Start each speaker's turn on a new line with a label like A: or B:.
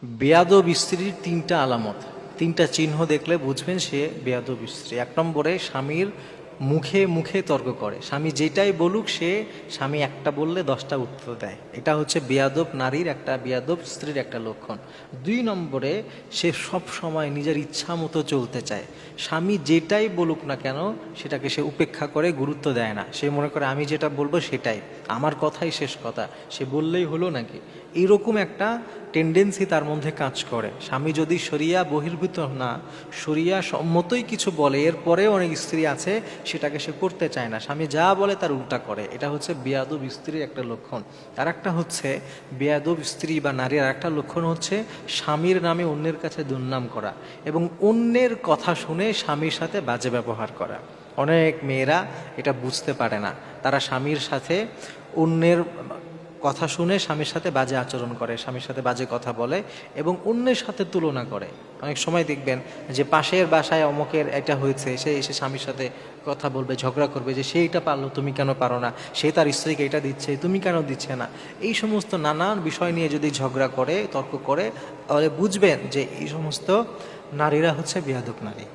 A: বেয়াদব স্ত্রীর তিনটা আলামত, তিনটা চিহ্ন দেখলে বুঝবেন সে বেয়াদব স্ত্রী। এক নম্বরে, স্বামীর মুখে মুখে তর্ক করে। স্বামী যেটাই বলুক সে স্বামী একটা বললে 10টা উত্তর দেয়। এটা হচ্ছে বেয়াদব নারীর একটা, বেয়াদব স্ত্রীর একটা লক্ষণ। 2 নম্বরে, সে সব সময় নিজের ইচ্ছা মতো চলতে চায়। স্বামী যেটাই বলুক না কেন সেটাকে সে উপেক্ষা করে, গুরুত্ব দেয় না। সে মনে করে আমি যেটা বলবো সেটাই, আমার কথাই শেষ কথা, সে বললেই হলো নাকি, এইরকম একটা টেন্ডেন্সি তার মধ্যে কাজ করে। স্বামী যদি শরিয়া বহির্ভূত না, শরিয়া সম্মতই কিছু বলে, এরপরেও অনেক স্ত্রী আছে সেটাকে সে করতে চায় না, স্বামী যা বলে তার উল্টা করে। এটা হচ্ছে বেয়াদব স্ত্রীর একটা লক্ষণ। আর একটা হচ্ছে বেয়াদব স্ত্রী বা নারীর আর একটা লক্ষণ হচ্ছে স্বামীর নামে অন্যের কাছে দুর্নাম করা এবং অন্যের কথা শুনে স্বামীর সাথে বাজে ব্যবহার করা। অনেক মেয়েরা এটা বুঝতে পারে না, তারা স্বামীর সাথে অন্যের কথা শুনে স্বামীর সাথে বাজে আচরণ করে, স্বামীর সাথে বাজে কথা বলে এবং অন্যের সাথে তুলনা করে। অনেক সময় দেখবেন যে পাশের বাসায় অমুকের এটা হয়েছে, সে এসে স্বামীর সাথে কথা বলবে, ঝগড়া করবে যে সে এটা পারলো তুমি কেন পারো না, সে তার স্ত্রীকে এটা দিচ্ছে তুমি কেন দিচ্ছে না। এই সমস্ত নানান বিষয় নিয়ে যদি ঝগড়া করে, তর্ক করে, তাহলে বুঝবেন যে এই সমস্ত নারীরা হচ্ছে বেয়াদব নারী।